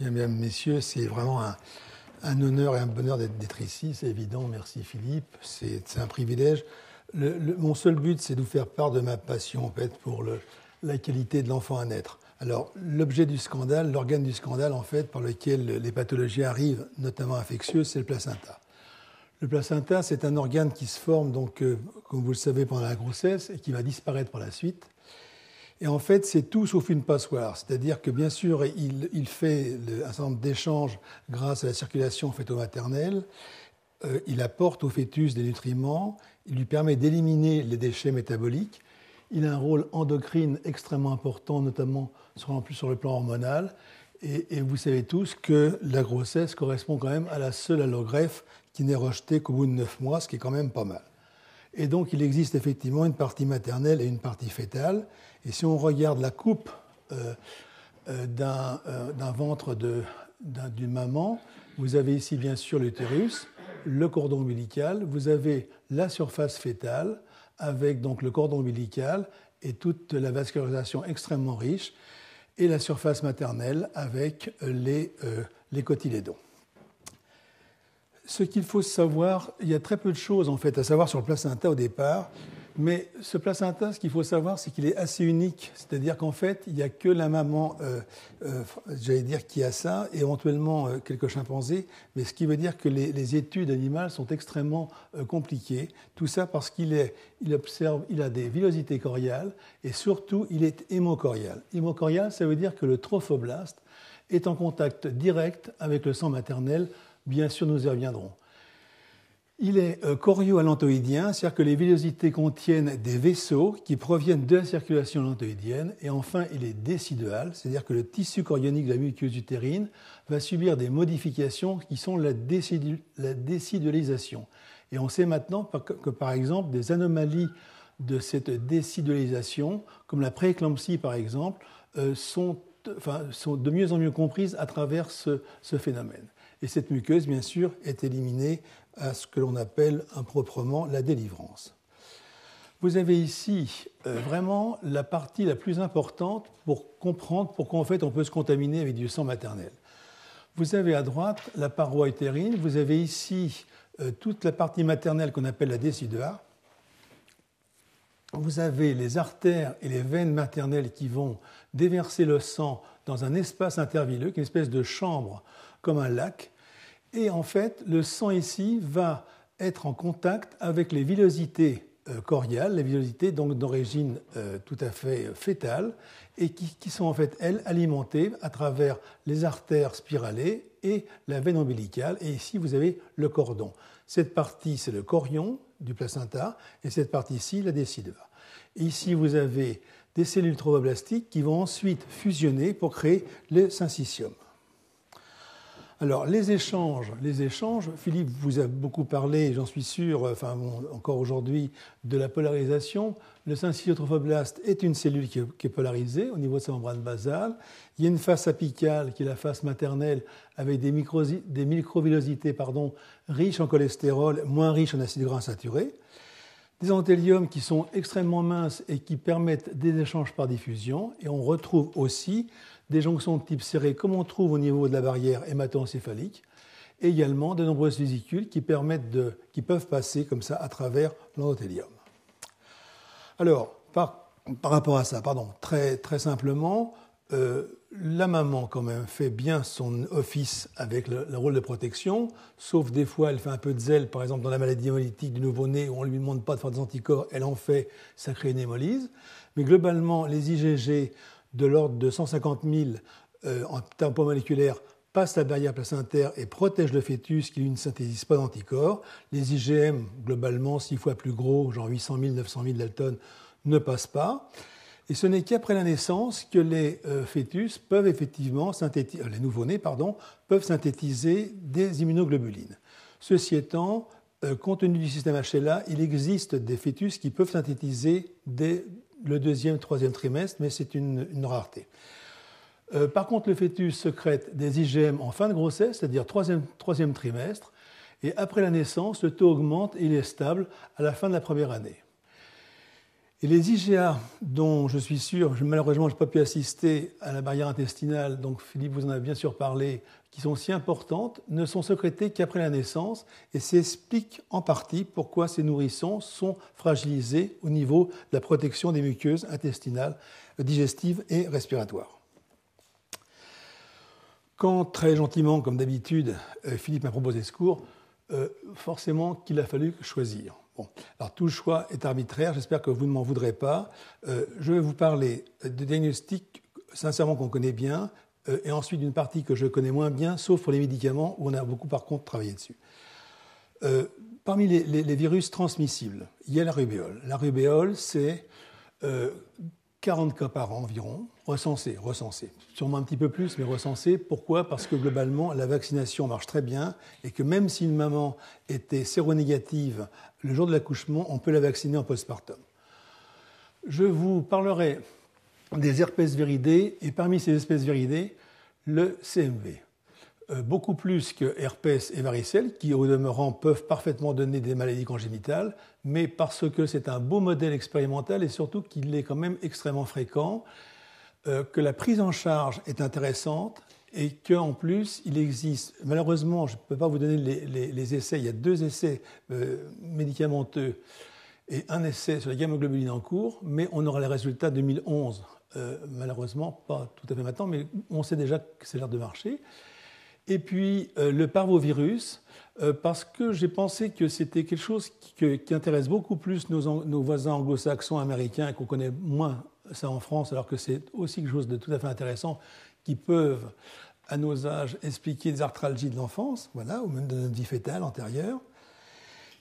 Bien, mesdames, messieurs, c'est vraiment un honneur et un bonheur d'être ici, c'est évident. Merci Philippe, c'est un privilège. Mon seul but, c'est de vous faire part de ma passion en fait, pour la qualité de l'enfant à naître. Alors, l'objet du scandale, l'organe du scandale en fait, par lequel les pathologies arrivent, notamment infectieuses, c'est le placenta. Le placenta, c'est un organe qui se forme, donc, comme vous le savez, pendant la grossesse et qui va disparaître par la suite. Et en fait, c'est tout sauf une passoire. C'est-à-dire que, bien sûr, il fait un certain nombre d'échanges grâce à la circulation fœto-maternelle. Il apporte au fœtus des nutriments. Il lui permet d'éliminer les déchets métaboliques. Il a un rôle endocrine extrêmement important, notamment sur le plan hormonal. Et vous savez tous que la grossesse correspond quand même à la seule allogreffe qui n'est rejetée qu'au bout de 9 mois, ce qui est quand même pas mal. Et donc, il existe effectivement une partie maternelle et une partie fœtale. Et si on regarde la coupe d'un ventre d'une maman, vous avez ici bien sûr l'utérus, le cordon ombilical, vous avez la surface fœtale avec donc le cordon ombilical et toute la vascularisation extrêmement riche, et la surface maternelle avec les cotylédons. Ce qu'il faut savoir, il y a très peu de choses en fait à savoir sur le placenta au départ, mais ce placenta, ce qu'il faut savoir, c'est qu'il est assez unique, c'est-à-dire qu'en fait, il n'y a que la maman, j'allais dire, qui a ça, et éventuellement quelques chimpanzés, mais ce qui veut dire que les études animales sont extrêmement compliquées, tout ça parce il a des villosités choriales, et surtout, il est hémochorial. Hémochorial, ça veut dire que le trophoblaste est en contact direct avec le sang maternel. Bien sûr, nous y reviendrons. Il est chorio-allantoïdien, c'est-à-dire que les villosités contiennent des vaisseaux qui proviennent de la circulation allantoïdienne. Et enfin, il est décidual, c'est-à-dire que le tissu chorionique de la muqueuse utérine va subir des modifications qui sont la décidualisation. Et on sait maintenant que, par exemple, des anomalies de cette décidualisation, comme la prééclampsie par exemple, sont de mieux en mieux comprises à travers ce phénomène. Et cette muqueuse, bien sûr, est éliminée à ce que l'on appelle improprement la délivrance. Vous avez ici vraiment la partie la plus importante pour comprendre pourquoi en fait on peut se contaminer avec du sang maternel. Vous avez à droite la paroi utérine, vous avez ici toute la partie maternelle qu'on appelle la décidua. Vous avez les artères et les veines maternelles qui vont déverser le sang dans un espace intervilleux, une espèce de chambre comme un lac. Et en fait, le sang ici va être en contact avec les villosités choriales, les villosités donc d'origine tout à fait fœtale, et qui sont en fait, elles, alimentées à travers les artères spiralées et la veine ombilicale. Et ici, vous avez le cordon. Cette partie, c'est le chorion du placenta, et cette partie-ci, la décidua. Et ici, vous avez des cellules trophoblastiques qui vont ensuite fusionner pour créer le syncytium. Alors, les échanges, Philippe vous a beaucoup parlé, j'en suis sûr, encore aujourd'hui, de la polarisation. Le syncytiotrophoblaste est une cellule qui est polarisée au niveau de sa membrane basale. Il y a une face apicale, qui est la face maternelle, avec des microvillosités riches en cholestérol, moins riches en acides gras insaturés. Des endothéliums qui sont extrêmement minces et qui permettent des échanges par diffusion. Et on retrouve aussi des jonctions de type serré, comme on trouve au niveau de la barrière hémato-encéphalique, et également de nombreuses vésicules qui peuvent passer comme ça à travers l'endothélium. Alors, par rapport à ça, très, très simplement, la maman quand même fait bien son office avec le rôle de protection, sauf des fois elle fait un peu de zèle, par exemple dans la maladie hémolytique du nouveau-né où on ne lui demande pas de faire des anticorps, elle en fait, ça crée une hémolyse. Mais globalement, les IgG de l'ordre de 150 000 en termes moléculaires passent la barrière placentaire et protègent le fœtus qui lui ne synthétise pas d'anticorps. Les IgM, globalement, 6 fois plus gros, genre 800 000, 900 000 Dalton, ne passent pas. Et ce n'est qu'après la naissance que les fœtus peuvent effectivement les nouveau-nés, peuvent synthétiser des immunoglobulines. Ceci étant, compte tenu du système HLA, il existe des fœtus qui peuvent synthétiser dès le 2e, 3e trimestre, mais c'est une rareté. Par contre, le fœtus sécrète des IgM en fin de grossesse, c'est-à-dire 3e trimestre, et après la naissance, le taux augmente et il est stable à la fin de la première année. Et les IgA, dont je suis sûr, malheureusement, je n'ai pas pu assister à la barrière intestinale, donc Philippe vous en a bien sûr parlé, qui sont si importantes, ne sont sécrétées qu'après la naissance, et ça explique en partie pourquoi ces nourrissons sont fragilisés au niveau de la protection des muqueuses intestinales, digestives et respiratoires. Quand, très gentiment, comme d'habitude, Philippe m'a proposé ce cours, forcément qu'il a fallu choisir. Bon. Alors, tout choix est arbitraire, j'espère que vous ne m'en voudrez pas. Je vais vous parler de diagnostics, sincèrement, qu'on connaît bien, et ensuite d'une partie que je connais moins bien, sauf pour les médicaments, où on a beaucoup, par contre, travaillé dessus. Parmi les virus transmissibles, il y a la rubéole. La rubéole, c'est 40 cas par an environ, recensés, sûrement un petit peu plus, mais recensés. Pourquoi ? Parce que globalement, la vaccination marche très bien et que même si une maman était séronégative le jour de l'accouchement, on peut la vacciner en postpartum. Je vous parlerai des herpès viridés et parmi ces espèces viridées, le CMV. Beaucoup plus que herpès et varicelle, qui au demeurant peuvent parfaitement donner des maladies congénitales, mais parce que c'est un beau modèle expérimental et surtout qu'il est quand même extrêmement fréquent, que la prise en charge est intéressante et qu'en plus il existe, malheureusement je ne peux pas vous donner les essais, il y a 2 essais médicamenteux et un essai sur les gamma-globulines en cours, mais on aura les résultats 2011, malheureusement pas tout à fait maintenant, mais on sait déjà que c'est l'air de marcher. Et puis le parvovirus, parce que j'ai pensé que c'était quelque chose qui intéresse beaucoup plus nos voisins anglo-saxons américains et qu'on connaît moins ça en France, alors que c'est aussi quelque chose de tout à fait intéressant, qui peuvent, à nos âges, expliquer des arthralgies de l'enfance, voilà, ou même de notre vie fétale antérieure.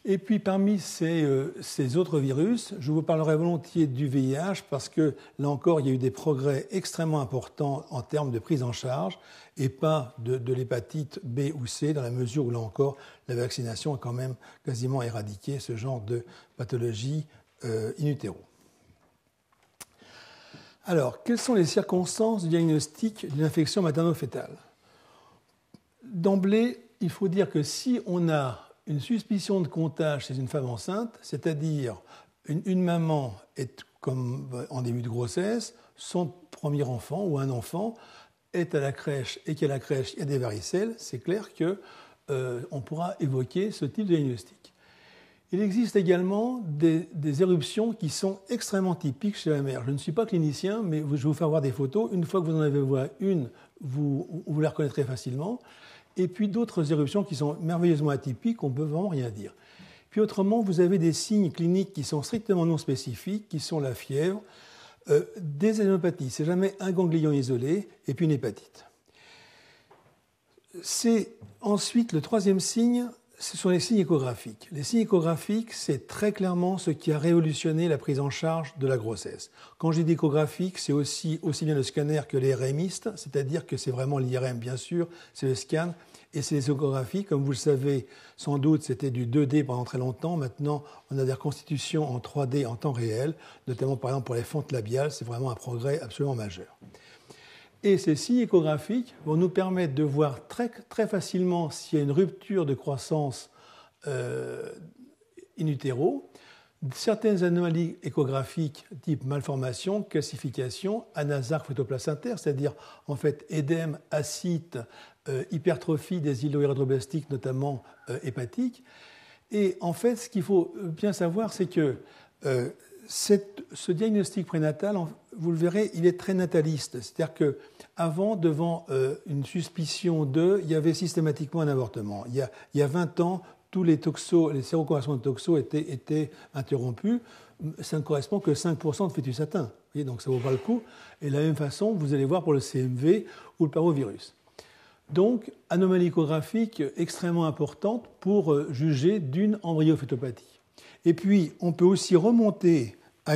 Et puis parmi ces autres virus, je vous parlerai volontiers du VIH parce que là encore, il y a eu des progrès extrêmement importants en termes de prise en charge et pas de l'hépatite B ou C, dans la mesure où là encore, la vaccination a quand même quasiment éradiqué ce genre de pathologie in utero. Alors, quelles sont les circonstances du diagnostic d'une infection materno-fétale ? D'emblée, il faut dire que si on a une suspicion de contagion chez une femme enceinte, c'est-à-dire une maman est comme en début de grossesse, son premier enfant ou un enfant est à la crèche et qu'à la crèche il y a des varicelles, c'est clair qu'on pourra évoquer ce type de diagnostic. Il existe également des éruptions qui sont extrêmement typiques chez la mère. Je ne suis pas clinicien, mais je vais vous faire voir des photos. Une fois que vous en avez vu une, vous la reconnaîtrez facilement. Et puis d'autres éruptions qui sont merveilleusement atypiques, on ne peut vraiment rien dire. Puis autrement, vous avez des signes cliniques qui sont strictement non spécifiques, qui sont la fièvre, des adénopathies, c'est jamais un ganglion isolé, et puis une hépatite. C'est ensuite le troisième signe, ce sont les signes échographiques. Les signes échographiques, c'est très clairement ce qui a révolutionné la prise en charge de la grossesse. Quand je dis échographique, c'est aussi bien le scanner que les RMistes, c'est-à-dire que c'est vraiment l'IRM, bien sûr, c'est le scan, et c'est les échographies. Comme vous le savez, sans doute, c'était du 2D pendant très longtemps. Maintenant, on a des reconstitutions en 3D en temps réel, notamment par exemple pour les fentes labiales, c'est vraiment un progrès absolument majeur. Et ces signes échographiques vont nous permettre de voir très, très facilement s'il y a une rupture de croissance in utero, certaines anomalies échographiques type malformation, calcification, anasarque photoplacentaire, c'est-à-dire en fait édème, ascite, hypertrophie des îlots érythroblastiques, notamment hépatiques. Et en fait, ce qu'il faut bien savoir, c'est que ce diagnostic prénatal, vous le verrez, il est très nataliste. C'est-à-dire qu'avant, devant une suspicion il y avait systématiquement un avortement. Il y a 20 ans, tous les séroconversions de toxo étaient interrompus. Ça ne correspond que 5% de fœtus atteints. Vous voyez, donc ça ne vaut pas le coup. Et de la même façon, vous allez voir pour le CMV ou le parvovirus. Donc, anomalie échographique extrêmement importante pour juger d'une embryophétopathie. Et puis, on peut aussi remonter à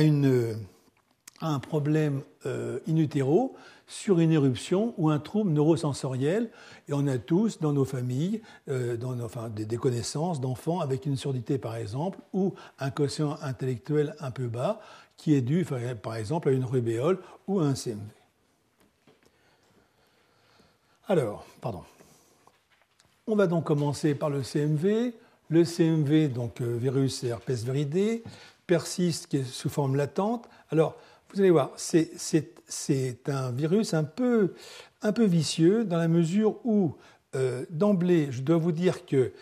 un problème in utero sur une éruption ou un trouble neurosensoriel. Et on a tous dans nos familles des connaissances d'enfants avec une surdité, par exemple, ou un quotient intellectuel un peu bas qui est dû, par exemple, à une rubéole ou à un CMV. Alors, on va donc commencer par le CMV. Le CMV, donc virus et herpès viridé, persiste, qui est sous forme latente. Alors, vous allez voir, c'est un virus un peu vicieux dans la mesure où, d'emblée, je dois vous dire que,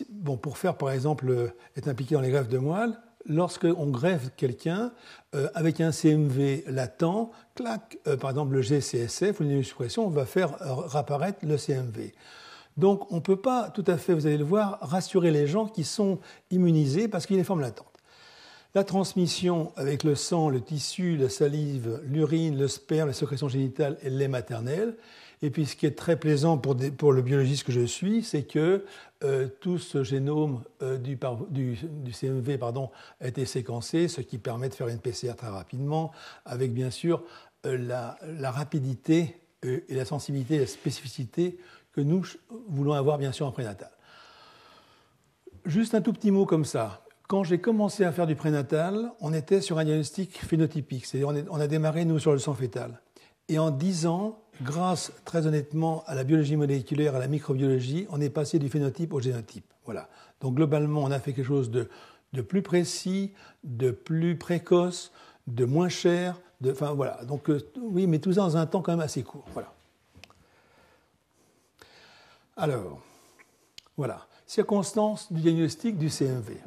bon, pour faire, par exemple, être impliqué dans les greffes de moelle, lorsqu'on greffe quelqu'un avec un CMV latent, clac, par exemple le GCSF ou l'immunosuppression, on va faire réapparaître le CMV. Donc on ne peut pas tout à fait, vous allez le voir, rassurer les gens qui sont immunisés parce qu'il y a des formes latentes. La transmission avec le sang, le tissu, la salive, l'urine, le sperme, la sécrétion génitale et le lait maternel. Et puis ce qui est très plaisant pour le biologiste que je suis, c'est que tout ce génome du CMV a été séquencé, ce qui permet de faire une PCR très rapidement, avec bien sûr la rapidité et la sensibilité et la spécificité que nous voulons avoir bien sûr en prénatal. Juste un tout petit mot comme ça. Quand j'ai commencé à faire du prénatal, on était sur un diagnostic phénotypique, c'est-à-dire on a démarré nous sur le sang fœtal. Et en 10 ans, grâce très honnêtement à la biologie moléculaire, à la microbiologie, on est passé du phénotype au génotype. Voilà. Donc globalement, on a fait quelque chose de plus précis, de plus précoce, de moins cher. Enfin voilà. Donc oui, mais tout ça dans un temps quand même assez court. Voilà. Alors, voilà. Circonstances du diagnostic du CMV.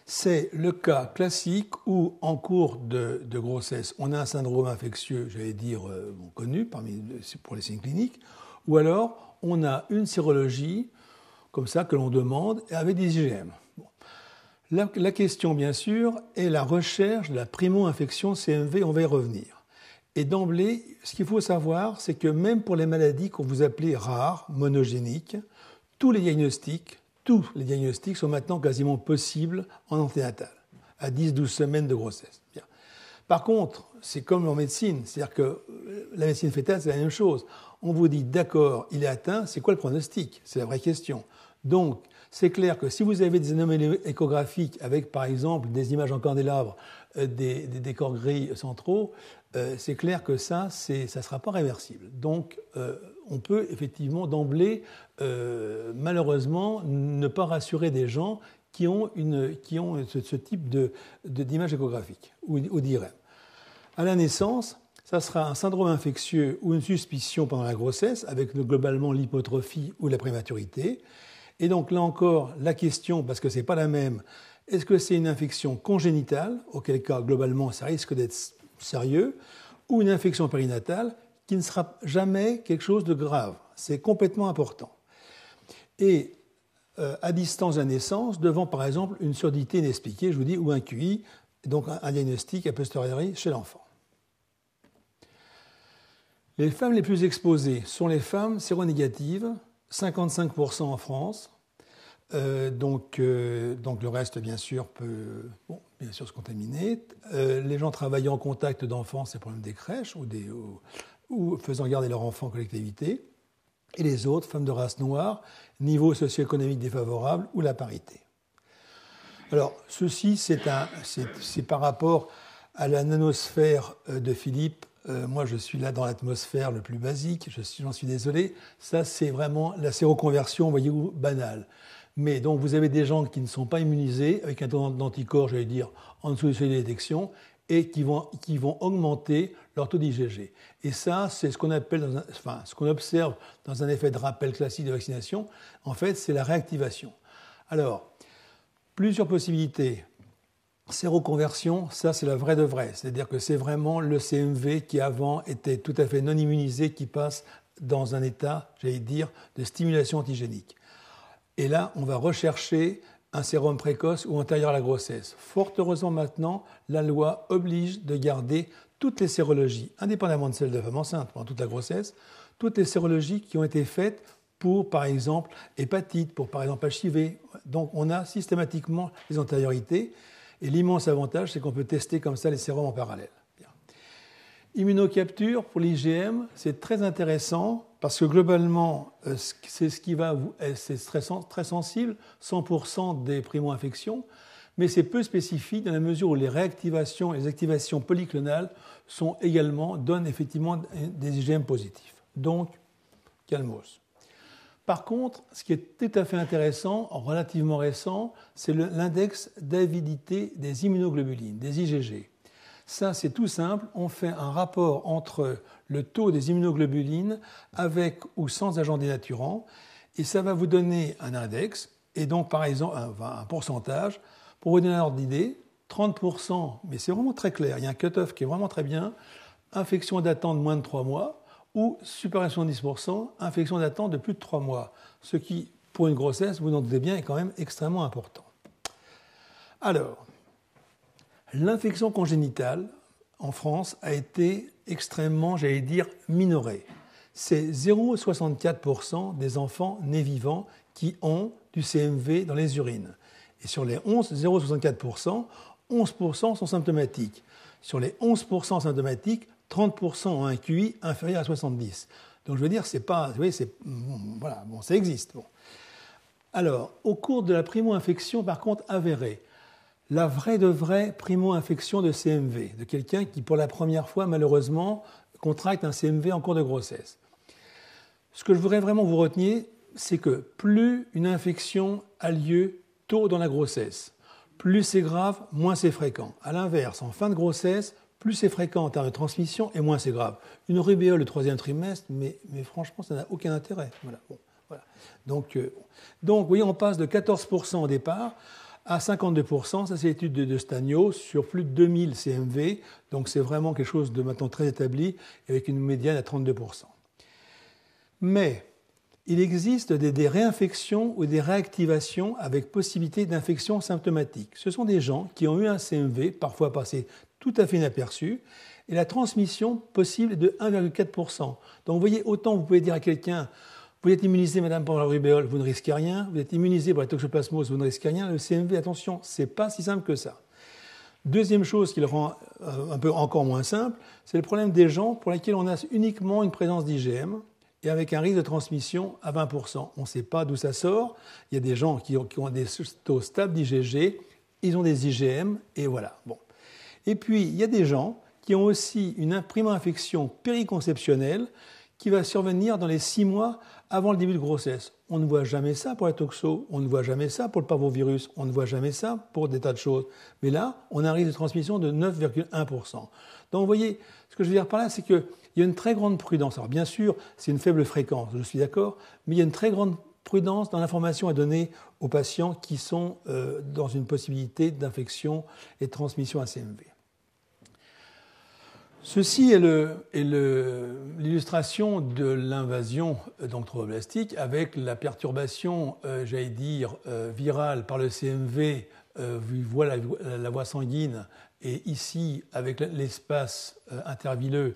C'est le cas classique où, en cours de grossesse, on a un syndrome infectieux, j'allais dire, connu pour les signes cliniques, ou alors on a une sérologie, comme ça, que l'on demande, avec des IgM. Bon. La question, bien sûr, est la recherche de la primo-infection CMV, on va y revenir. Et d'emblée, ce qu'il faut savoir, c'est que même pour les maladies qu'on vous appelez rares, monogéniques, tous les diagnostics sont maintenant quasiment possibles en anténatal, à 10-12 semaines de grossesse. Bien. Par contre, c'est comme en médecine, c'est-à-dire que la médecine fœtale, c'est la même chose. On vous dit, d'accord, il est atteint, c'est quoi le pronostic? C'est la vraie question. Donc, c'est clair que si vous avez des anomalies échographiques avec, par exemple, des images en candélabre, des corps gris centraux, c'est clair que ça ne sera pas réversible. Donc, on peut effectivement d'emblée, malheureusement, ne pas rassurer des gens qui ont ce type d'image échographique ou d'IRM. À la naissance, ça sera un syndrome infectieux ou une suspicion pendant la grossesse, avec globalement l'hypotrophie ou la prématurité. Et donc là encore, la question, parce que ce n'est pas la même, est-ce que c'est une infection congénitale, auquel cas globalement ça risque d'être sérieux, ou une infection périnatale qui ne sera jamais quelque chose de grave. C'est complètement important. Et à distance de la naissance, devant par exemple une surdité inexpliquée, je vous dis, ou un QI, donc un diagnostic a posteriori chez l'enfant. Les femmes les plus exposées sont les femmes séronégatives, 55% en France. Donc le reste, bien sûr, peut bien sûr se contaminer. Les gens travaillant en contact d'enfants, c'est le problème des crèches ou faisant garder leurs enfants en collectivité. Et les autres, femmes de race noire, niveau socio-économique défavorable ou la parité. Alors, ceci, c'est par rapport à la nanosphère de Philippe. Moi, je suis là dans l'atmosphère le plus basique, j'en suis désolé. Ça, c'est vraiment la séroconversion, voyez-vous, banale. Mais donc, vous avez des gens qui ne sont pas immunisés, avec un taux d'anticorps, j'allais dire, en dessous du seuil de détection, et qui vont augmenter leur taux d'IgG. Et ça, c'est ce qu'on appelle, ce qu'on observe dans un effet de rappel classique de vaccination. En fait, c'est la réactivation. Alors, plusieurs possibilités. Séroconversion, ça c'est la vraie de vraie. C'est-à-dire que c'est vraiment le CMV qui avant était tout à fait non immunisé qui passe dans un état, j'allais dire, de stimulation antigénique. Et là, on va rechercher un sérum précoce ou antérieur à la grossesse. Fort heureusement maintenant, la loi oblige de garder toutes les sérologies, indépendamment de celles de la femme enceinte pendant toute la grossesse, toutes les sérologies qui ont été faites pour, par exemple, hépatite, pour, par exemple, HIV. Donc, on a systématiquement les antériorités. Et l'immense avantage, c'est qu'on peut tester comme ça les sérums en parallèle. Bien. Immunocapture pour l'IgM, c'est très intéressant parce que globalement, c'est très sensible, 100% des primo-infections, mais c'est peu spécifique dans la mesure où les réactivations et les activations polyclonales donnent effectivement des IgM positifs. Donc, calmos. Par contre, ce qui est tout à fait intéressant, relativement récent, c'est l'index d'avidité des immunoglobulines, des IgG. Ça, c'est tout simple. On fait un rapport entre le taux des immunoglobulines avec ou sans agents dénaturants, et ça va vous donner un index, et donc par exemple un pourcentage. Pour vous donner un ordre d'idée, 30%, mais c'est vraiment très clair, il y a un cut-off qui est vraiment très bien, infection datant de moins de 3 mois, ou supérieur à 70%, infection datant de plus de 3 mois, ce qui, pour une grossesse, vous en doutez bien, est quand même extrêmement important. Alors, l'infection congénitale, en France, a été extrêmement, j'allais dire, minorée. C'est 0,64% des enfants nés vivants qui ont du CMV dans les urines. Et sur les 0,64%, 11% sont symptomatiques. Sur les 11% symptomatiques, 30% ont un QI inférieur à 70. Donc je veux dire, c'est pas, vous voyez, voilà, bon, ça existe. Bon. Alors, au cours de la primo-infection, par contre, avérée, la vraie primo-infection de CMV, de quelqu'un qui, pour la première fois, malheureusement, contracte un CMV en cours de grossesse. Ce que je voudrais vraiment vous retenir, c'est que plus une infection a lieu tôt dans la grossesse, plus c'est grave, moins c'est fréquent. À l'inverse, en fin de grossesse, plus c'est fréquent en termes de transmission et moins c'est grave. Une rubéole le 3e trimestre, mais franchement, ça n'a aucun intérêt. Voilà. Bon, voilà. Donc, vous voyez, on passe de 14% au départ à 52%. Ça, c'est l'étude de Stagno sur plus de 2000 CMV. Donc, c'est vraiment quelque chose de maintenant très établi, avec une médiane à 32%. Mais il existe des réinfections ou des réactivations avec possibilité d'infection symptomatique. Ce sont des gens qui ont eu un CMV, parfois passé tout à fait inaperçu, et la transmission possible est de 1,4%. Donc vous voyez, autant vous pouvez dire à quelqu'un, vous êtes immunisé, madame, pour la rubéole, vous ne risquez rien, vous êtes immunisé pour la toxoplasmose, vous ne risquez rien, le CMV, attention, ce n'est pas si simple que ça. Deuxième chose qui le rend un peu encore moins simple, c'est le problème des gens pour lesquels on a uniquement une présence d'IgM, et avec un risque de transmission à 20%. On ne sait pas d'où ça sort. Il y a des gens qui ont des taux stables d'IgG, ils ont des IgM, et voilà. Bon. Et puis, il y a des gens qui ont aussi une primo-infection périconceptionnelle qui va survenir dans les 6 mois avant le début de grossesse. On ne voit jamais ça pour la toxo, on ne voit jamais ça pour le parvovirus, on ne voit jamais ça pour des tas de choses. Mais là, on a un risque de transmission de 9,1%. Donc, vous voyez, ce que je veux dire par là, c'est qu'il y a une très grande prudence. Alors, bien sûr, c'est une faible fréquence, je suis d'accord, mais il y a une très grande prudence dans l'information à donner aux patients qui sont dans une possibilité d'infection et de transmission à CMV. Ceci est l'illustration de l'invasion trophoblastique avec la perturbation, j'allais dire, virale par le CMV, voilà la voie sanguine, et ici, avec l'espace intervilleux,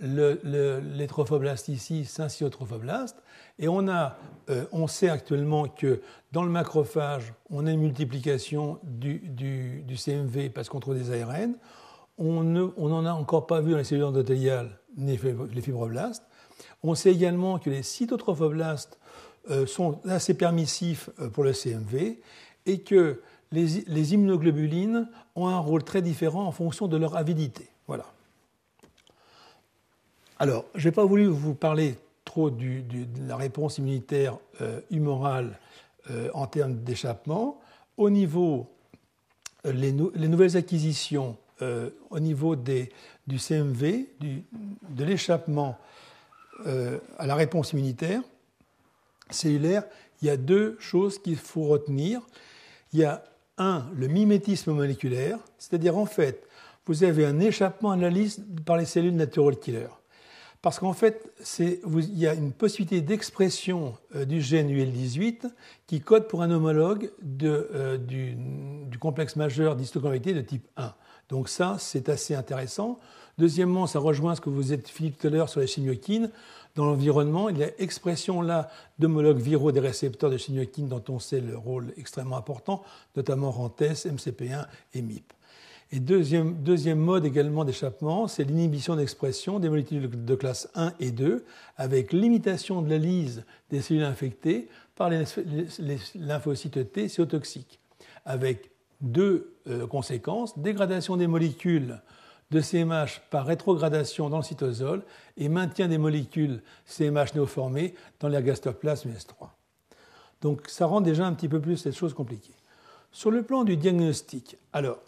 les trophoblastes ici, syncytotrophoblastes. Et on sait actuellement que dans le macrophage, on a une multiplication du CMV parce qu'on trouve des ARN. On n'en a encore pas vu dans les cellules endothéliales ni les fibroblastes. On sait également que les cytotrophoblastes sont assez permissifs pour le CMV et que les immunoglobulines ont un rôle très différent en fonction de leur avidité. Voilà. Alors, je n'ai pas voulu vous parler trop de la réponse immunitaire humorale en termes d'échappement. Au niveau, les nouvelles acquisitions au niveau du CMV, de l'échappement à la réponse immunitaire cellulaire, il y a 2 choses qu'il faut retenir. Il y a le mimétisme moléculaire, c'est-à-dire en fait, vous avez un échappement analyse par les cellules natural killer. Parce qu'en fait, il y a une possibilité d'expression du gène UL18 qui code pour un homologue du complexe majeur d'histochondrialité de type 1. Donc ça, c'est assez intéressant. Deuxièmement, ça rejoint ce que vous êtes Philippe tout à l'heure sur les chimiokines. Dans l'environnement, il y a expression là d'homologues viraux des récepteurs de chimiokines dont on sait le rôle extrêmement important, notamment RANTES, MCP1 et MIP. Et deuxième mode également d'échappement, c'est l'inhibition d'expression des molécules de classe 1 et 2 avec l'imitation de la lyse des cellules infectées par les lymphocytes T cytotoxiques, avec 2 conséquences, dégradation des molécules de CMH par rétrogradation dans le cytosol et maintient des molécules CMH néoformées dans l'ergastoplasme S3. Donc ça rend déjà un petit peu plus cette chose compliquée. Sur le plan du diagnostic, alors,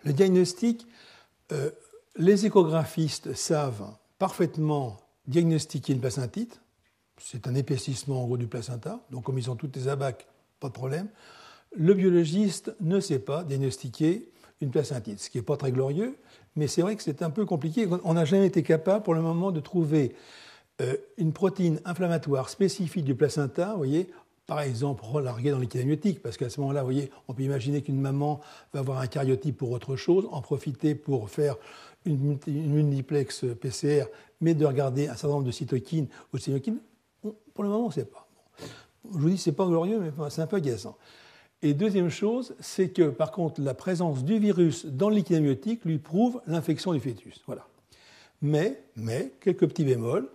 le diagnostic, les échographistes savent parfaitement diagnostiquer une placentite. C'est un épaississement en gros du placenta, donc comme ils ont toutes les abacs, pas de problème. Le biologiste ne sait pas diagnostiquer une placentite, ce qui n'est pas très glorieux, mais c'est vrai que c'est un peu compliqué. On n'a jamais été capable pour le moment de trouver une protéine inflammatoire spécifique du placenta, vous voyez, par exemple, relarguée dans liquide amniotique, parce qu'à ce moment-là, vous voyez, on peut imaginer qu'une maman va avoir un karyotype pour autre chose, en profiter pour faire une multiplex PCR, mais de regarder un certain nombre de cytokines ou de cytokines. Pour le moment, on ne sait pas. Je vous dis, ce n'est pas glorieux, mais c'est un peu agaçant. Et deuxième chose, c'est que, par contre, la présence du virus dans le liquide amniotique lui prouve l'infection du fœtus. Voilà. Mais, quelques petits bémols,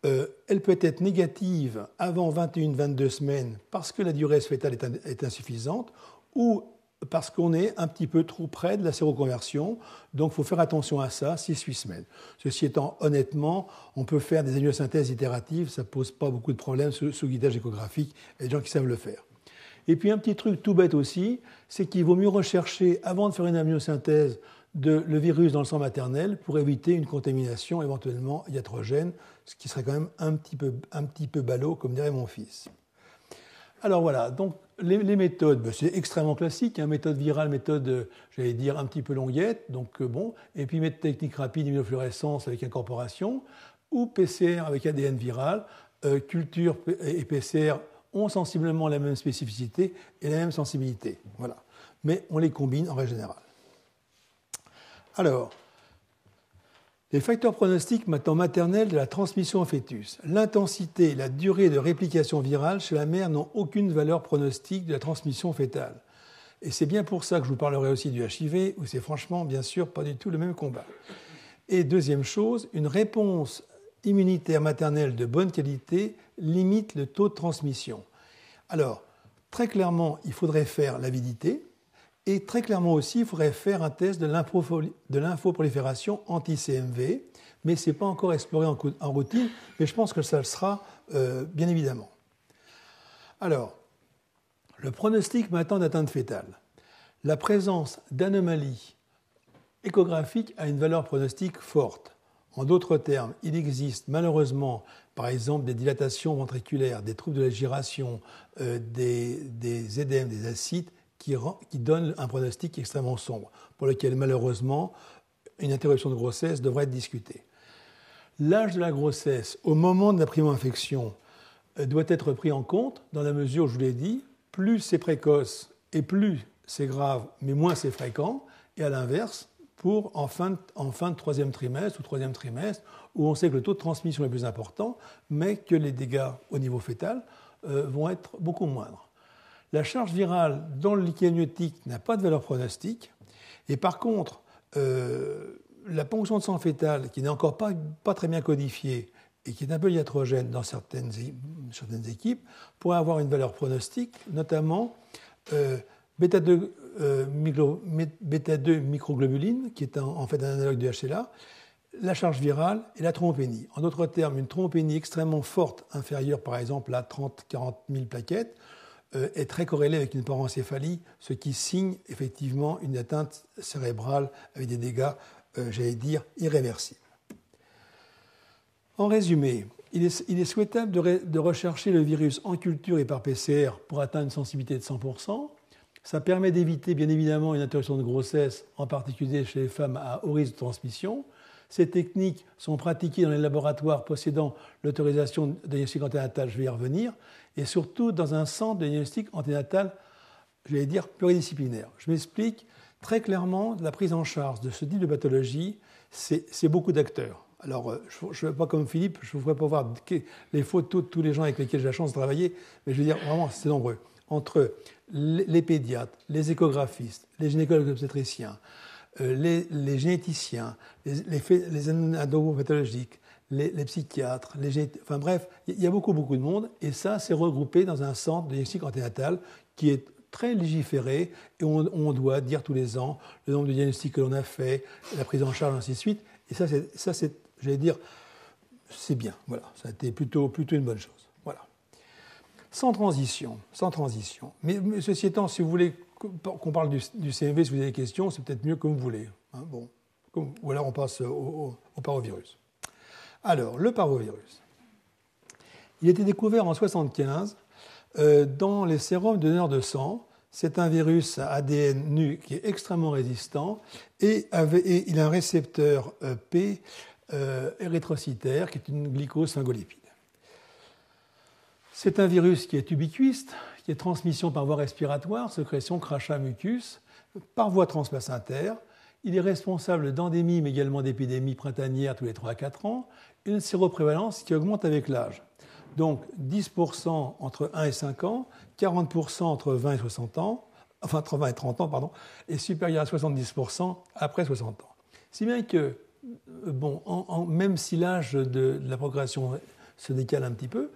elle peut être négative avant 21-22 semaines parce que la durée fœtale est insuffisante ou parce qu'on est un petit peu trop près de la séroconversion. Donc, il faut faire attention à ça, 6-8 semaines. Ceci étant, honnêtement, on peut faire des amniosynthèses itératives, ça ne pose pas beaucoup de problèmes sous guidage échographique, il y a des gens qui savent le faire. Et puis, un petit truc tout bête aussi, c'est qu'il vaut mieux rechercher, avant de faire une amniosynthèse, le virus dans le sang maternel pour éviter une contamination éventuellement iatrogène, ce qui serait quand même un petit peu ballot, comme dirait mon fils. Alors voilà, donc les méthodes, c'est extrêmement classique, hein, méthode virale, méthode, j'allais dire, un petit peu longuette, donc bon, et puis méthode technique rapide, immunofluorescence avec incorporation, ou PCR avec ADN viral, culture et PCR ont sensiblement la même spécificité et la même sensibilité, voilà. Mais on les combine en règle générale. Alors, les facteurs pronostiques maintenant maternels de la transmission au fœtus. L'intensité et la durée de réplication virale chez la mère n'ont aucune valeur pronostique de la transmission fœtale. Et c'est bien pour ça que je vous parlerai aussi du HIV, où c'est franchement, bien sûr, pas du tout le même combat. Et deuxième chose, une réponse immunitaire maternelle de bonne qualité limite le taux de transmission. Alors, très clairement, il faudrait faire l'avidité. Et très clairement aussi, il faudrait faire un test de lymphoprolifération anti-CMV, mais ce n'est pas encore exploré en routine, mais je pense que ça le sera bien évidemment. Alors, le pronostic maintenant d'atteinte fœtale. La présence d'anomalies échographiques a une valeur pronostique forte. En d'autres termes, il existe malheureusement, par exemple, des dilatations ventriculaires, des troubles de la giration, des édèmes, des ascites, qui donne un pronostic extrêmement sombre, pour lequel malheureusement une interruption de grossesse devrait être discutée. L'âge de la grossesse au moment de la primo-infection doit être pris en compte dans la mesure où je vous l'ai dit, plus c'est précoce et plus c'est grave, mais moins c'est fréquent, et à l'inverse, pour en fin de troisième trimestre ou troisième trimestre, où on sait que le taux de transmission est plus important, mais que les dégâts au niveau fœtal vont être beaucoup moindres. La charge virale dans le liquide amniotique n'a pas de valeur pronostique. Et par contre, la ponction de sang fœtal, qui n'est encore pas très bien codifiée et qui est un peu iatrogène dans certaines équipes, pourrait avoir une valeur pronostique, notamment bêta-2 microglobuline, qui est en fait un analogue du HLA, la charge virale et la thrombopénie. En d'autres termes, une thrombopénie extrêmement forte, inférieure par exemple à 30-40 000 plaquettes, est très corrélée avec une parencéphalie, ce qui signe effectivement une atteinte cérébrale avec des dégâts, j'allais dire, irréversibles. En résumé, il est souhaitable de rechercher le virus en culture et par PCR pour atteindre une sensibilité de 100%. Ça permet d'éviter bien évidemment une interruption de grossesse, en particulier chez les femmes à haut risque de transmission. Ces techniques sont pratiquées dans les laboratoires possédant l'autorisation de diagnostic anténatal, je vais y revenir, et surtout dans un centre de diagnostic anténatal, j'allais dire, pluridisciplinaire. Je m'explique. Très clairement, la prise en charge de ce type de pathologie, c'est beaucoup d'acteurs. Alors, je ne fais pas comme Philippe, je ne voudrais pas voir les photos de tous les gens avec lesquels j'ai la chance de travailler, mais je veux dire, vraiment, c'est nombreux. Entre les pédiatres, les échographistes, les gynécologues obstétriciens, les généticiens, les endopathologiques, les psychiatres, enfin bref, il y a beaucoup de monde, et ça, c'est regroupé dans un centre de diagnostic anténatal qui est très légiféré et on doit dire tous les ans le nombre de diagnostics que l'on a fait, la prise en charge, ainsi de suite. Et ça, j'allais dire, c'est bien. Voilà, ça a été plutôt une bonne chose. Voilà. Sans transition. Mais ceci étant, si vous voulez qu'on parle du CMV, si vous avez des questions, c'est peut-être mieux comme vous voulez. Hein, bon. Ou alors on passe au parvovirus. Alors, le parvovirus. Il a été découvert en 1975 dans les sérums de donneurs de sang. C'est un virus à ADN nu qui est extrêmement résistant et il a un récepteur P érythrocytaire qui est une glycose phingolipide. C'est un virus qui est ubiquiste, qui est transmission par voie respiratoire, sécrétion, crachat, mucus, par voie transplacentaire. Il est responsable d'endémies, mais également d'épidémies printanières tous les 3 à 4 ans, une séroprévalence qui augmente avec l'âge. Donc 10% entre 1 et 5 ans, 40% entre 20 et 60 ans, enfin entre 20 et 30 ans, pardon, et supérieur à 70% après 60 ans. Si bien que, bon, même si l'âge de la procréation se décale un petit peu,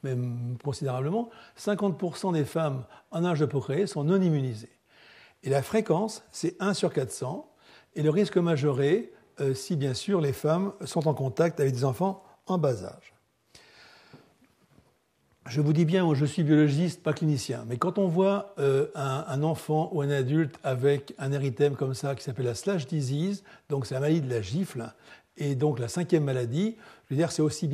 même considérablement, 50% des femmes en âge de procréer sont non immunisées. Et la fréquence, c'est 1 sur 400, et le risque majoré si bien sûr les femmes sont en contact avec des enfants en bas âge. Je vous dis bien, je suis biologiste, pas clinicien, mais quand on voit un enfant ou un adulte avec un érythème comme ça qui s'appelle la slash disease, donc c'est la maladie de la gifle, et donc la 5e maladie, je veux dire, c'est aussi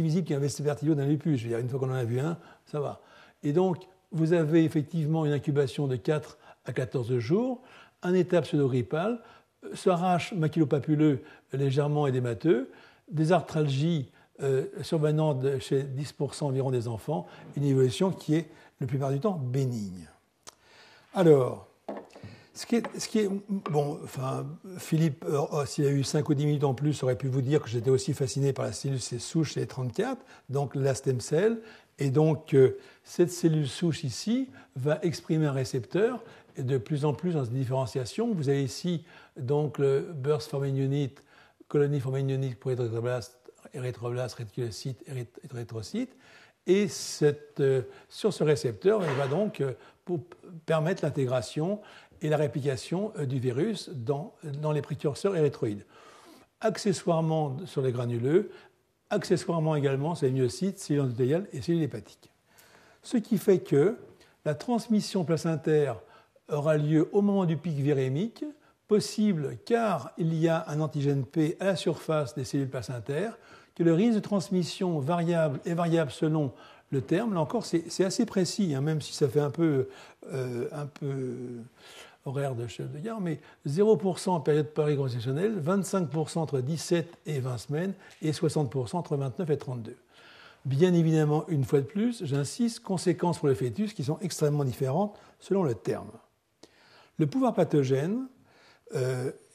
visible qu'un vertigo d'un lupus. Je veux dire, une fois qu'on en a vu un, ça va. Et donc, vous avez effectivement une incubation de 4 à 14 jours, un état pseudo-grippal, s'arrache maculopapuleux légèrement édémateux, des arthralgies survenantes chez 10% environ des enfants, une évolution qui est, la plupart du temps, bénigne. Alors, ce qui est bon, enfin, Philippe, s'il a eu 5 ou 10 minutes en plus, aurait pu vous dire que j'étais aussi fasciné par la cellule souche CD34, donc la stem cell, et donc cette cellule souche ici va exprimer un récepteur, et de plus en plus dans cette différenciation. Vous avez ici donc le burst forming unit, colony forming unit pour érythroblaste, réticulocyte, érythrocyte, et sur ce récepteur, il va donc pour permettre l'intégration et la réplication du virus dans les précurseurs érythroïdes. Accessoirement sur les granuleux, accessoirement également sur les myocytes, cellules endothéliales et cellules hépatiques. Ce qui fait que la transmission placentaire aura lieu au moment du pic virémique, possible car il y a un antigène P à la surface des cellules placentaires, que le risque de transmission est variable selon le terme. Là encore, c'est assez précis, hein, même si ça fait un peu horaire de chef de gare, mais 0% en période périconceptionnelle, 25% entre 17 et 20 semaines et 60% entre 29 et 32. Bien évidemment, une fois de plus, j'insiste, conséquences pour le fœtus qui sont extrêmement différentes selon le terme. Le pouvoir pathogène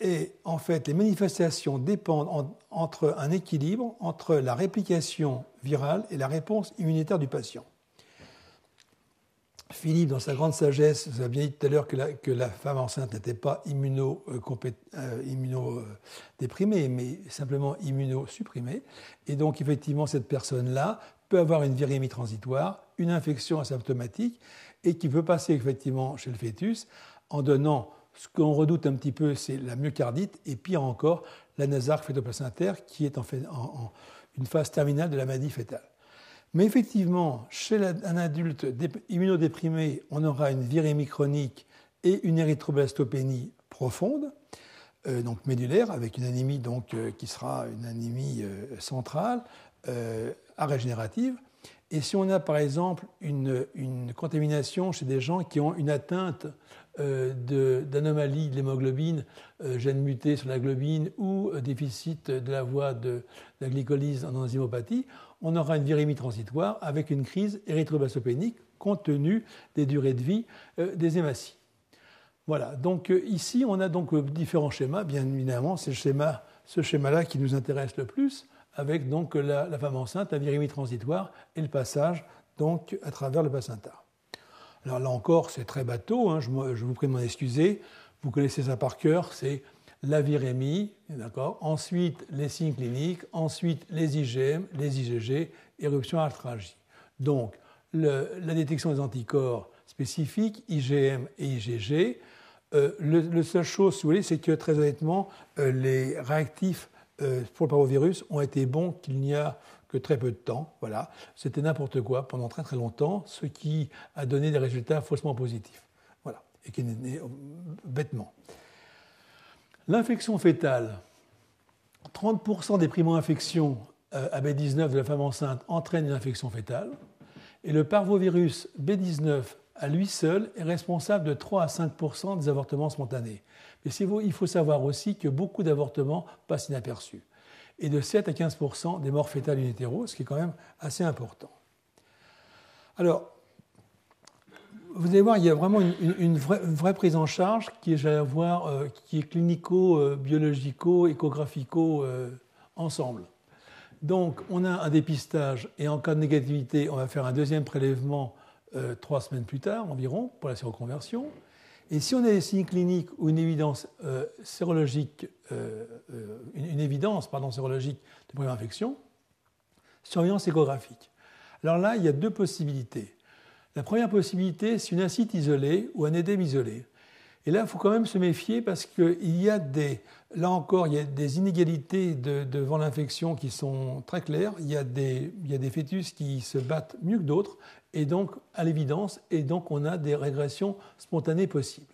est en fait, les manifestations dépendent entre un équilibre entre la réplication virale et la réponse immunitaire du patient. Philippe, dans sa grande sagesse, vous a bien dit tout à l'heure que la femme enceinte n'était pas immunodéprimée, mais simplement immunosupprimée. Et donc, effectivement, cette personne-là peut avoir une virémie transitoire, une infection asymptomatique, et qui peut passer effectivement chez le fœtus en donnant ce qu'on redoute un petit peu, c'est la myocardite, et pire encore, l'anasarque fœtoplacentaire, qui est en fait une phase terminale de la maladie fœtale. Mais effectivement, chez un adulte immunodéprimé, on aura une virémie chronique et une érythroblastopénie profonde, donc médulaire, avec une anémie donc, qui sera une anémie centrale, arégénérative. Et si on a par exemple une contamination chez des gens qui ont une atteinte d'anomalie de l'hémoglobine, gène muté sur la globine ou déficit de la voie de la glycolyse en enzymopathie, on aura une virémie transitoire avec une crise érythrobastopénique compte tenu des durées de vie des hématies. Voilà, donc ici on a donc différents schémas, bien évidemment, c'est ce schéma-là qui nous intéresse le plus, avec donc la femme enceinte, la virémie transitoire et le passage donc à travers le placenta. Alors là encore, c'est très bateau, hein, je vous prie de m'en excuser, vous connaissez ça par cœur, c'est la virémie, d'accord. Ensuite les signes cliniques, ensuite les IgM, les IgG, éruption arthralgie. Donc la détection des anticorps spécifiques, IgM et IgG. Le seule chose, si vous voulez, c'est que très honnêtement, les réactifs pour le parvovirus ont été bons qu'il n'y a que très peu de temps. Voilà. C'était n'importe quoi pendant très très longtemps, ce qui a donné des résultats faussement positifs. Voilà. Et qui est né bêtement. L'infection fétale. 30% des primo-infections à B19 de la femme enceinte entraînent une infection fétale. Et le parvovirus B19, à lui seul, est responsable de 3 à 5% des avortements spontanés. Mais il faut savoir aussi que beaucoup d'avortements passent inaperçus. Et de 7 à 15% des morts fétales in utero, ce qui est quand même assez important. Alors, vous allez voir, il y a vraiment une vraie prise en charge qui est, qui est clinico, biologico, échographico ensemble. Donc, on a un dépistage et en cas de négativité, on va faire un deuxième prélèvement 3 semaines plus tard environ pour la séroconversion. Et si on a des signes cliniques ou une évidence sérologique, sérologique de première infection, surveillance échographique. Alors là, il y a deux possibilités. La première possibilité, c'est une acite isolée ou un édème isolé. Et là, il faut quand même se méfier parce qu'il y a là encore, il y a des inégalités devant l'infection qui sont très claires. Il y a des fœtus qui se battent mieux que d'autres, et donc, à l'évidence, et donc on a des régressions spontanées possibles.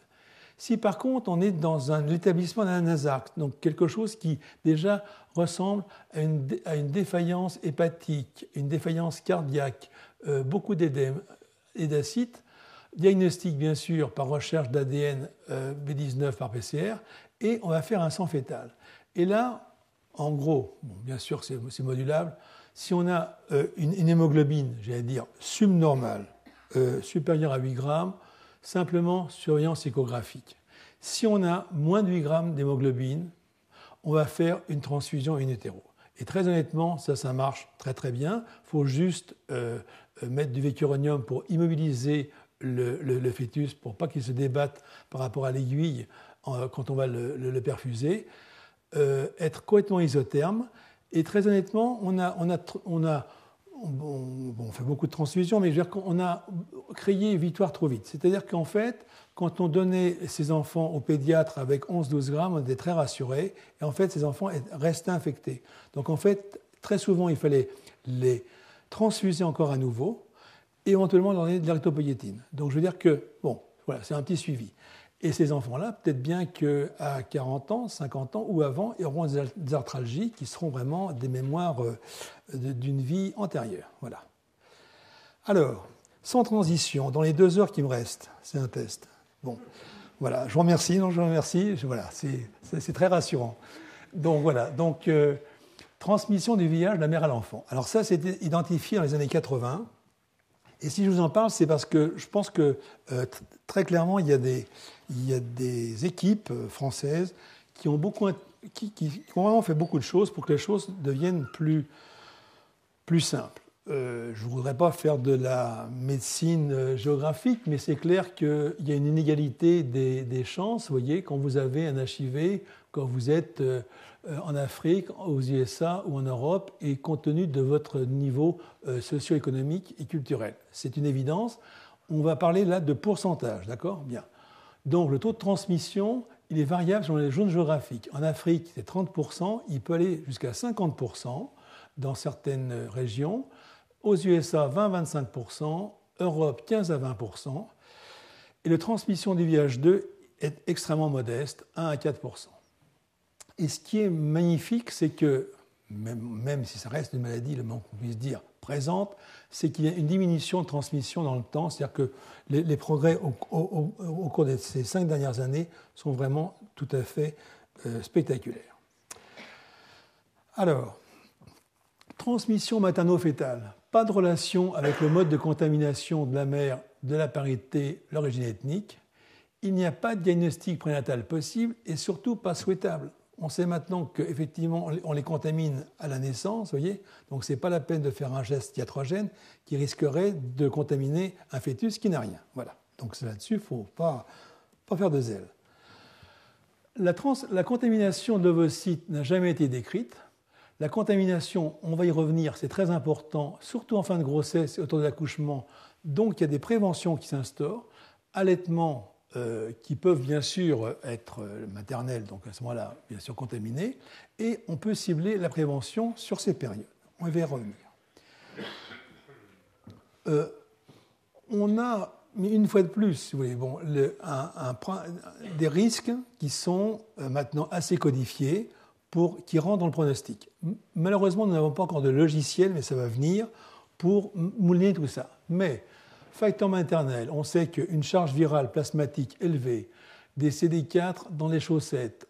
Si par contre, on est dans l'établissement d'un ANASARC, donc quelque chose qui déjà ressemble à une défaillance hépatique, une défaillance cardiaque, beaucoup d'édème et d'acide, diagnostic bien sûr par recherche d'ADN B19 par PCR, et on va faire un sang fœtal. Et là, en gros, bon, bien sûr c'est modulable, si on a une hémoglobine, j'allais dire subnormale, supérieure à 8 grammes, simplement surveillance échographique. Si on a moins de 8 grammes d'hémoglobine, on va faire une transfusion in utero. Et très honnêtement, ça marche très très bien. Il faut juste mettre du vécuronium pour immobiliser le fœtus pour pas qu'il se débatte par rapport à l'aiguille quand on va le perfuser, être complètement isotherme. Et très honnêtement, on fait beaucoup de transfusions, mais je veux dire qu'on a créé Victoire trop vite. C'est-à-dire qu'en fait, quand on donnait ces enfants aux pédiatres avec 11-12 grammes, on était très rassurés. Et en fait, ces enfants restaient infectés. Donc en fait, très souvent, il fallait les transfuser encore à nouveau et éventuellement leur donner de l'erythropoïétine. Donc je veux dire que, bon, voilà, c'est un petit suivi. Et ces enfants-là, peut-être bien qu'à 40 ans, 50 ans ou avant, ils auront des arthralgies qui seront vraiment des mémoires d'une vie antérieure. Voilà. Alors, sans transition, dans les 2 heures qui me restent, c'est un test. Bon, voilà, je vous remercie, voilà, c'est très rassurant. Donc voilà, transmission du VIH de la mère à l'enfant. Alors ça, c'était identifié dans les années 80. Et si je vous en parle, c'est parce que je pense que très clairement, il y a des équipes françaises qui ont vraiment fait beaucoup de choses pour que les choses deviennent plus simples. Je ne voudrais pas faire de la médecine géographique, mais c'est clair qu'il y a une inégalité des chances. Vous voyez, quand vous avez un HIV, quand vous êtes en Afrique, aux USA ou en Europe, et compte tenu de votre niveau socio-économique et culturel. C'est une évidence. On va parler là de pourcentage, d'accord ? Bien. Donc le taux de transmission, il est variable selon les zones géographiques. En Afrique, c'est 30%, il peut aller jusqu'à 50% dans certaines régions. Aux USA, 20-25%, Europe, 15 à 20%. Et la transmission du VIH2 est extrêmement modeste, 1 à 4%. Et ce qui est magnifique, c'est que, même si ça reste une maladie, le moins qu'on puisse dire, présente, c'est qu'il y a une diminution de transmission dans le temps. C'est-à-dire que les progrès au cours de ces 5 dernières années sont vraiment tout à fait spectaculaires. Alors, transmission materno-fétale. Pas de relation avec le mode de contamination de la mère, de la parité, l'origine ethnique. Il n'y a pas de diagnostic prénatal possible et surtout pas souhaitable. On sait maintenant qu'effectivement, on les contamine à la naissance, vous voyez, donc ce n'est pas la peine de faire un geste iatrogène qui risquerait de contaminer un fœtus qui n'a rien. Voilà. Donc là-dessus, il ne faut pas faire de zèle. La contamination de l'ovocyte n'a jamais été décrite. La contamination, on va y revenir, c'est très important, surtout en fin de grossesse et autour de l'accouchement. Donc il y a des préventions qui s'instaurent. allaitements qui peuvent bien sûr être maternels, donc à ce moment-là, bien sûr contaminés, et on peut cibler la prévention sur ces périodes. On va y revenir. On a, mais une fois de plus, si vous voulez, bon, des risques qui sont maintenant assez codifiés qui rentrent dans le pronostic. Malheureusement, nous n'avons pas encore de logiciel, mais ça va venir pour mouliner tout ça. Mais facteur maternel, on sait qu'une charge virale plasmatique élevée, des CD4 dans les chaussettes,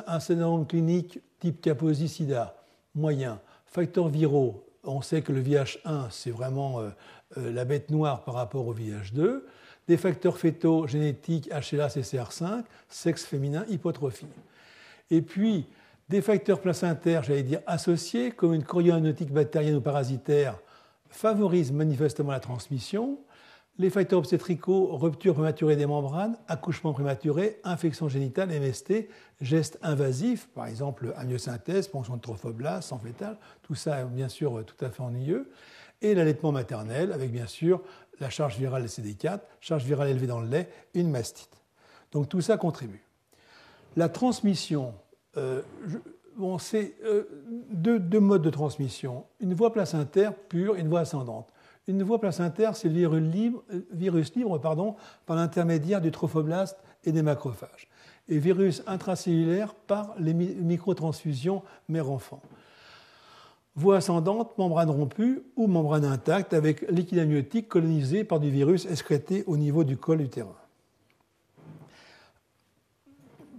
un syndrome clinique type Kaposi-Sida moyen, facteurs viraux, on sait que le VIH1, c'est vraiment la bête noire par rapport au VIH2, des facteurs fétaux génétiques HLA, CCR5, sexe féminin, hypotrophie. Et puis, des facteurs placentaires, j'allais dire associés, comme une chorioamniotique bactérienne ou parasitaire, favorisent manifestement la transmission. Les facteurs obstétricaux, rupture prématurée des membranes, accouchement prématuré, infection génitale, MST, gestes invasifs, par exemple amyosynthèse, ponction de trophoblaste, sang fœtal, tout ça est bien sûr tout à fait ennuyeux. Et l'allaitement maternel, avec bien sûr la charge virale des CD4, charge virale élevée dans le lait, une mastite. Donc tout ça contribue. La transmission, c'est deux modes de transmission. Une voie placentaire pure et une voie ascendante. Une voie placentaire, c'est le virus libre par l'intermédiaire du trophoblaste et des macrophages. Et virus intracellulaire par les microtransfusions mère-enfant. Voie ascendante, membrane rompue ou membrane intacte avec liquide amniotique colonisé par du virus excrété au niveau du col utérin.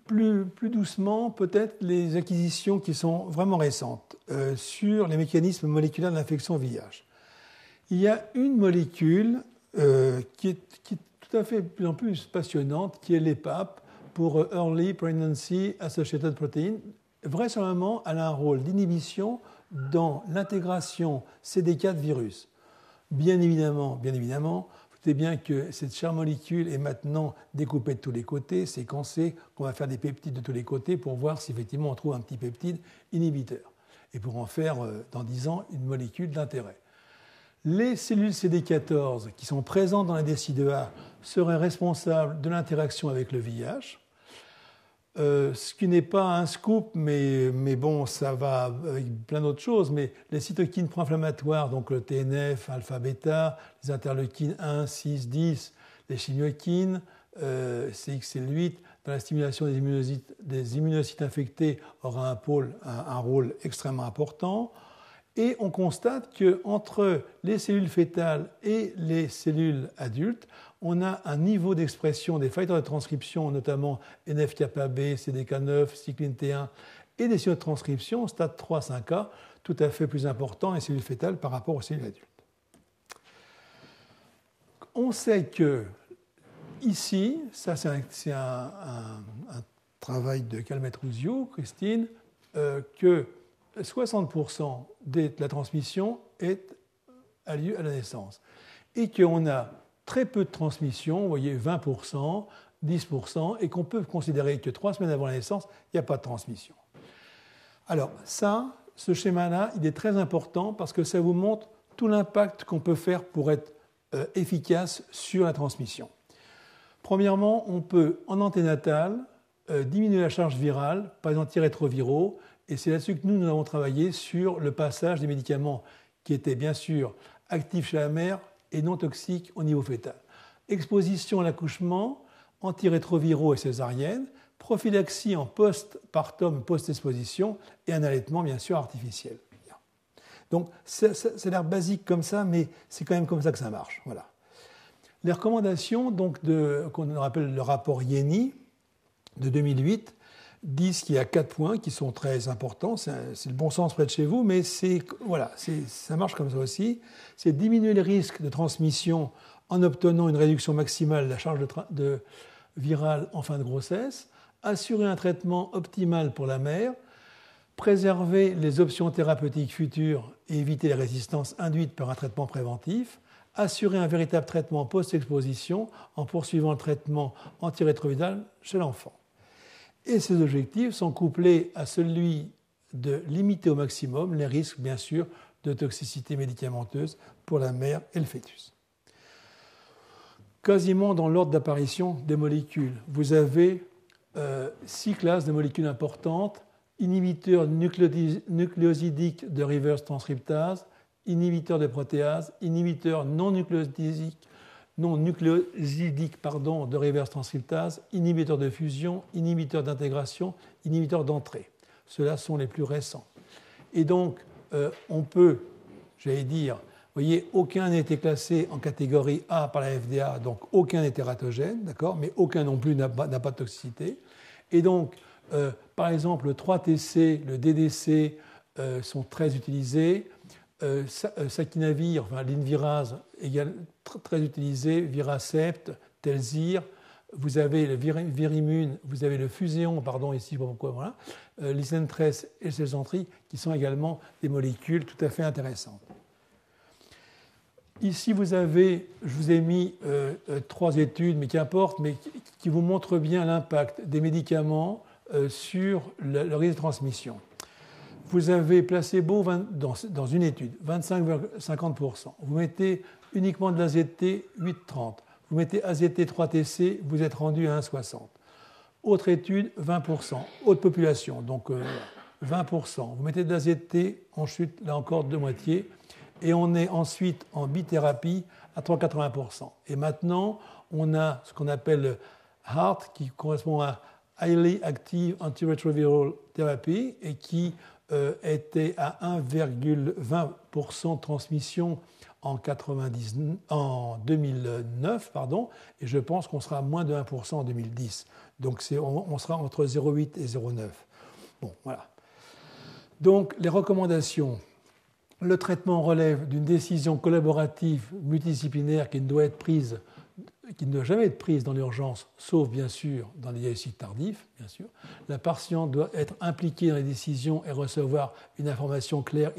Plus doucement, peut-être les acquisitions qui sont vraiment récentes sur les mécanismes moléculaires de l'infection VIH. Il y a une molécule qui est tout à fait de plus en plus passionnante, qui est l'EPAP, pour Early Pregnancy Associated Protein. Vraisemblablement, elle a un rôle d'inhibition dans l'intégration CD4 virus. Bien évidemment, vous savez bien que cette chère molécule est maintenant découpée de tous les côtés, séquencée, qu'on va faire des peptides de tous les côtés pour voir si effectivement on trouve un petit peptide inhibiteur. Et pour en faire, dans 10 ans, une molécule d'intérêt. Les cellules CD14 qui sont présentes dans la DSI2A seraient responsables de l'interaction avec le VIH. Ce qui n'est pas un scoop, mais bon, ça va avec plein d'autres choses. Mais les cytokines pro-inflammatoires, donc le TNF, alpha-bêta, les interleukines 1, 6, 10, les chimiokines, CXL8, dans la stimulation des immunocytes infectés, aura un rôle extrêmement important. Et on constate qu'entre les cellules fœtales et les cellules adultes, on a un niveau d'expression des facteurs de transcription, notamment NF-kappa-B, CDK9, cycline T1, et des signaux de transcription, stade 3-5A, tout à fait plus important dans les cellules fœtales par rapport aux cellules adultes. On sait que ici, ça c'est un travail de Calmette-Rouzio, Christine, que 60% de la transmission a lieu à la naissance. Et qu'on a très peu de transmission, vous voyez 20%, 10%, et qu'on peut considérer que 3 semaines avant la naissance, il n'y a pas de transmission. Alors ce schéma-là, il est très important parce que ça vous montre tout l'impact qu'on peut faire pour être efficace sur la transmission. Premièrement, on peut, en anténatal, diminuer la charge virale par les antirétroviraux, et c'est là-dessus que nous avons travaillé sur le passage des médicaments qui étaient bien sûr actifs chez la mère et non toxiques au niveau fœtal. Exposition à l'accouchement, antirétroviraux et césarienne, prophylaxie en post-partum, post-exposition et un allaitement bien sûr artificiel. Donc ça a l'air basique comme ça, mais c'est quand même comme ça que ça marche. Voilà. Les recommandations donc qu'on rappelle le rapport Yeni de 2008 disent qu'il y a 4 points qui sont très importants. C'est le bon sens près de chez vous, mais ça marche comme ça aussi. C'est diminuer les risques de transmission en obtenant une réduction maximale de la charge virale en fin de grossesse, assurer un traitement optimal pour la mère, préserver les options thérapeutiques futures et éviter les résistances induites par un traitement préventif, assurer un véritable traitement post-exposition en poursuivant le traitement antirétroviral chez l'enfant. Et ces objectifs sont couplés à celui de limiter au maximum les risques, bien sûr, de toxicité médicamenteuse pour la mère et le fœtus. quasiment dans l'ordre d'apparition des molécules. Vous avez 6 classes de molécules importantes: inhibiteurs nucléosidiques de reverse transcriptase, inhibiteurs de protéase, inhibiteurs non nucléosidiques de reverse transcriptase, inhibiteurs de fusion, inhibiteurs d'intégration, inhibiteurs d'entrée. Ceux-là sont les plus récents. Et donc, on peut, j'allais dire, vous voyez, aucun n'a été classé en catégorie A par la FDA, donc aucun n'est tératogène, d'accord, mais aucun non plus n'a pas de toxicité. Et donc, par exemple, le 3-TC, le DDC sont très utilisés. Sakinavir, enfin, l'invirase, très utilisé, Viracept, Telzir. Vous avez le Virimune, vous avez le Fuséon, pardon, ici, pourquoi, voilà, l'Isentress et le Selzentri, qui sont également des molécules tout à fait intéressantes. Ici, vous avez, je vous ai mis 3 études, mais qu'importe, mais qui vous montrent bien l'impact des médicaments sur le risque de transmission. Vous avez placebo dans une étude, 25,50%. Vous mettez uniquement de l'AZT, 8,30%. Vous mettez AZT 3-TC, vous êtes rendu à 1,60. Autre étude, 20%. Haute population, donc 20%. Vous mettez de l'AZT, on chute là encore de moitié. Et on est ensuite en bithérapie à 3,80%. Et maintenant, on a ce qu'on appelle HART, qui correspond à Highly Active Antiretroviral Therapy, et qui était à 1,20% de transmission en 2009, pardon, et je pense qu'on sera à moins de 1% en 2010. Donc on sera entre 0,8 et 0,9. Bon, voilà. Donc les recommandations. Le traitement relève d'une décision collaborative multidisciplinaire qui ne doit jamais être prise dans l'urgence, sauf bien sûr dans les diagnostics tardifs, bien sûr. La patiente doit être impliquée dans les décisions et recevoir une information claire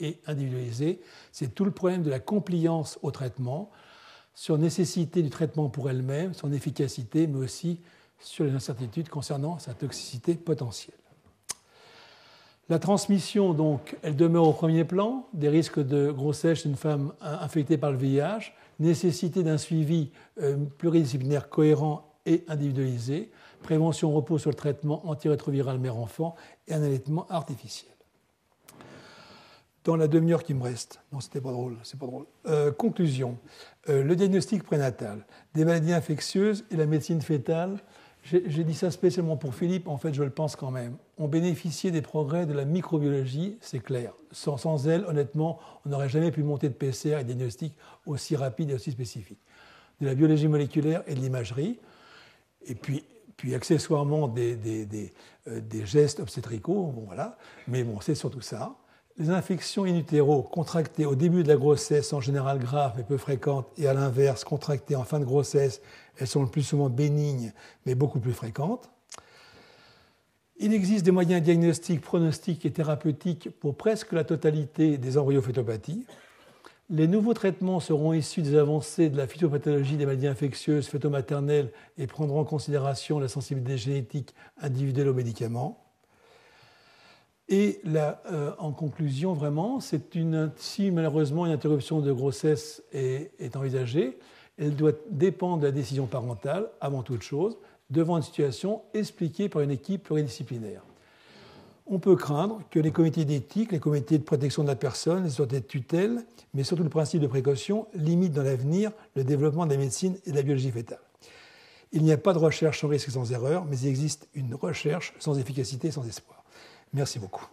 et individualisée. C'est tout le problème de la compliance au traitement, sur la nécessité du traitement pour elle-même, son efficacité, mais aussi sur les incertitudes concernant sa toxicité potentielle. La transmission, donc, elle demeure au premier plan, des risques de grossesse chez une femme infectée par le VIH, nécessité d'un suivi pluridisciplinaire cohérent et individualisé, prévention repose sur le traitement antirétroviral mère-enfant et un allaitement artificiel. Dans la demi-heure qui me reste, non, c'était pas drôle, c'est pas drôle. Conclusion, le diagnostic prénatal, des maladies infectieuses et la médecine fœtale. J'ai dit ça spécialement pour Philippe, en fait je le pense quand même. On bénéficiait des progrès de la microbiologie, c'est clair. Sans elle, honnêtement, on n'aurait jamais pu monter de PCR et de diagnostic aussi rapide et aussi spécifique. De la biologie moléculaire et de l'imagerie, et puis accessoirement des gestes obstétricaux, bon, voilà. Mais bon, c'est surtout ça. Les infections in utero contractées au début de la grossesse, en général graves mais peu fréquentes, et à l'inverse, contractées en fin de grossesse, elles sont le plus souvent bénignes mais beaucoup plus fréquentes. Il existe des moyens diagnostiques, pronostiques et thérapeutiques pour presque la totalité des embryophétopathies. Les nouveaux traitements seront issus des avancées de la phytopathologie des maladies infectieuses fœto-maternelles et prendront en considération la sensibilité génétique individuelle aux médicaments. Et là, en conclusion, vraiment, si malheureusement une interruption de grossesse est envisagée, elle doit dépendre de la décision parentale, avant toute chose, devant une situation expliquée par une équipe pluridisciplinaire. On peut craindre que les comités d'éthique, les comités de protection de la personne, les autorités de tutelle, mais surtout le principe de précaution, limitent dans l'avenir le développement de la médecine et de la biologie fœtale. Il n'y a pas de recherche sans risque et sans erreur, mais il existe une recherche sans efficacité et sans espoir. Merci beaucoup.